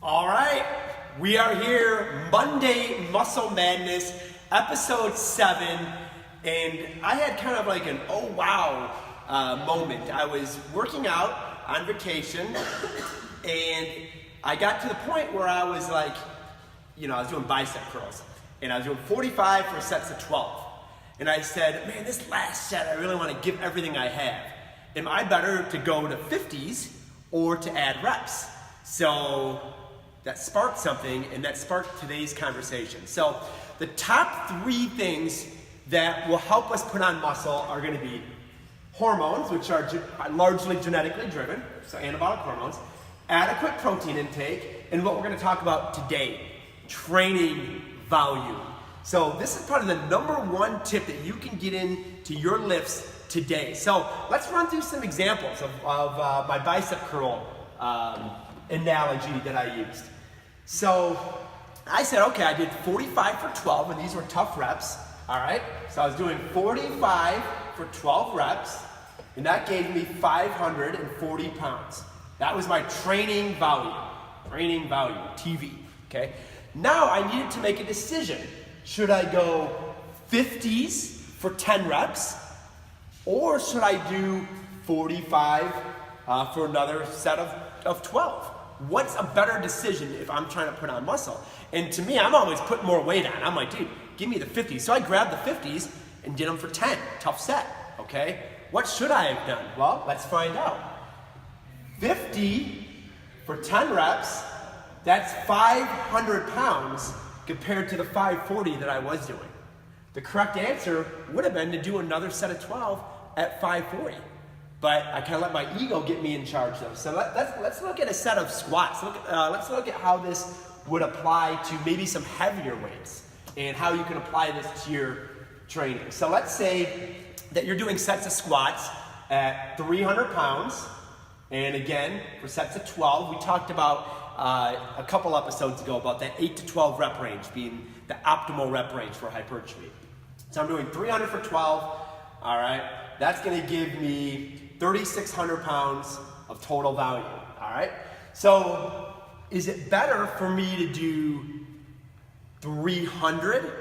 All right, we are here, Monday Muscle Madness, episode 7, and I had kind of like an oh wow moment. I was working out on vacation, and I got to the point where I was like, I was doing bicep curls, and I was doing 45 for sets of 12. And I said, man, this last set, I really want to give everything I have. Am I better to go to 50s or to add reps? So that sparked something, and that sparked today's conversation. So the top 3 things that will help us put on muscle are going to be hormones, which are largely genetically driven, so anabolic hormones, adequate protein intake, and what we're going to talk about today, training volume. So this is probably the number 1 tip that you can get into your lifts today. So let's run through some examples of my bicep curl analogy that I used. So I said, okay, I did 45 for 12, and these were tough reps, all right? So I was doing 45 for 12 reps, and that gave me 540 pounds. That was my training volume, TV, okay? Now I needed to make a decision. Should I go 50s for 10 reps, or should I do 45 for another set of 12? What's a better decision if I'm trying to put on muscle? And to me, I'm always putting more weight on. I'm like, dude, give me the 50s. So I grabbed the 50s and did them for 10. Tough set, okay? What should I have done? Well, let's find out. 50 for 10 reps, that's 500 pounds compared to the 540 that I was doing. The correct answer would have been to do another set of 12 at 540. But I kind of let my ego get me in charge though. So let's look at a set of squats. Let's look at how this would apply to maybe some heavier weights and how you can apply this to your training. So let's say that you're doing sets of squats at 300 pounds. And again, for sets of 12, we talked about a couple episodes ago about that 8 to 12 rep range being the optimal rep range for hypertrophy. So I'm doing 300 for 12, all right? That's gonna give me 3,600 pounds of total volume, all right? So is it better for me to do 300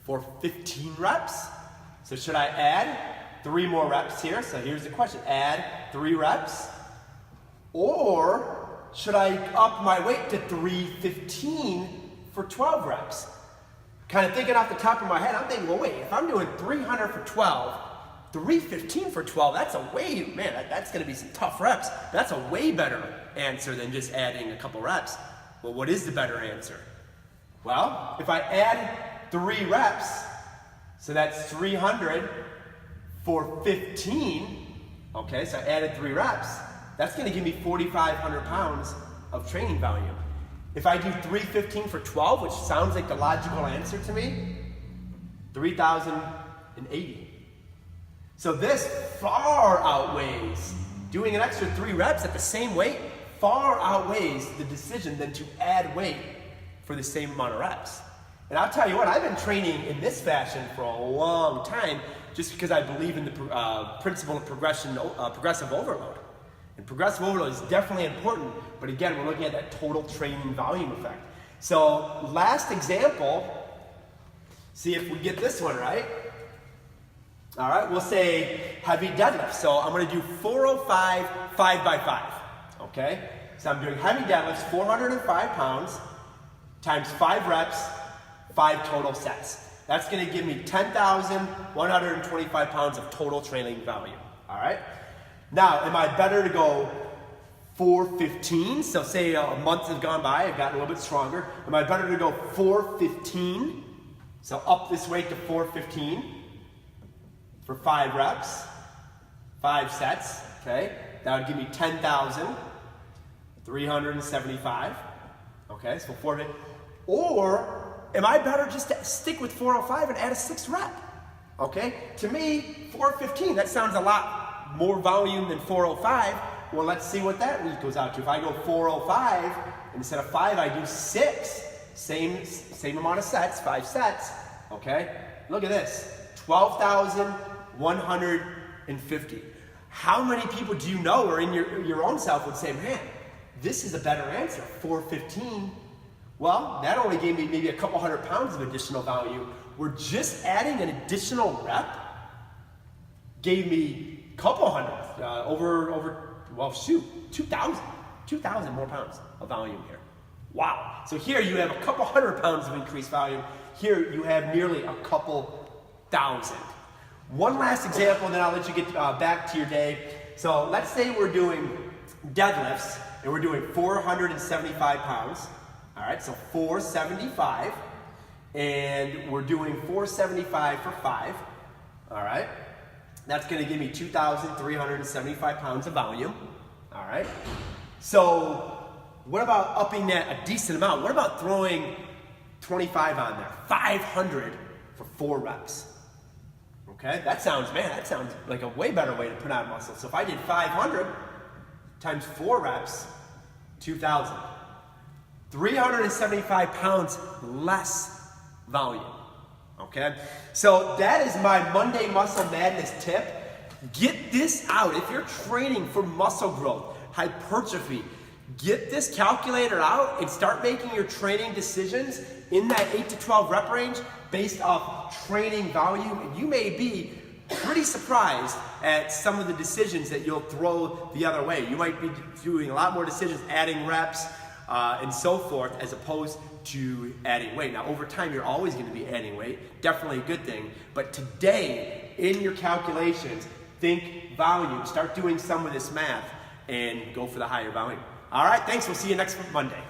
for 15 reps? So should I add 3 more reps here? So here's the question, add 3 reps? Or should I up my weight to 315 for 12 reps? Kind of thinking off the top of my head, I'm thinking, well, wait, if I'm doing 300 for 12, 315 for 12, that's that's gonna be some tough reps. That's a way better answer than just adding a couple reps. Well, what is the better answer? Well, if I add 3 reps, so that's 300 for 15, okay, so I added 3 reps, that's gonna give me 4,500 pounds of training volume. If I do 315 for 12, which sounds like the logical answer to me, 3,080. So this far outweighs, doing an extra 3 reps at the same weight, far outweighs the decision than to add weight for the same amount of reps. And I'll tell you what, I've been training in this fashion for a long time just because I believe in the principle of progressive overload. And progressive overload is definitely important, but again, we're looking at that total training volume effect. So last example, see if we get this one right. All right, we'll say heavy deadlift. So I'm gonna do 405 5x5, okay? So I'm doing heavy deadlifts, 405 pounds, times 5 reps, 5 total sets. That's gonna give me 10,125 pounds of total training volume, all right? Now, am I better to go 415? So say a month has gone by, I've gotten a little bit stronger. Am I better to go 415? So up this weight to 415 for 5 reps, 5 sets, okay? That would give me 10,375, okay? So 415. Or am I better just to stick with 405 and add a 6th rep, okay? To me, 415, that sounds a lot more volume than 405. Well, let's see what that week goes out to. If I go 405, and instead of 5, I do 6, same amount of sets, 5 sets, okay? Look at this, 12,150. How many people do you know or in your own self would say, man, this is a better answer, 415. Well, that only gave me maybe a couple 100 pounds of additional value. We're just adding an additional rep, gave me a couple hundred, well, shoot, 2,000 more pounds of volume here. Wow. So here you have a couple 100 pounds of increased volume. Here you have nearly a couple thousand. One last example, and then I'll let you get back to your day. So let's say we're doing deadlifts, and we're doing 475 pounds. All right, so 475, and we're doing 475 for 5. All right, that's going to give me 2,375 pounds of volume. All right, so what about upping that a decent amount? What about throwing 25 on there, 500 for 4 reps? Okay, that sounds like a way better way to put on muscle. So if I did 500 times 4 reps, 2,000. 375 pounds less volume. Okay, so that is my Monday Muscle Madness tip. Get this out. If you're training for muscle growth, hypertrophy, get this calculator out and start making your training decisions in that 8 to 12 rep range based off training volume. And you may be pretty surprised at some of the decisions that you'll throw the other way. You might be doing a lot more decisions, adding reps, and so forth, as opposed to adding weight. Now, over time, you're always going to be adding weight. Definitely a good thing. But today, in your calculations, think volume. Start doing some of this math and go for the higher volume. All right, thanks. We'll see you next Monday.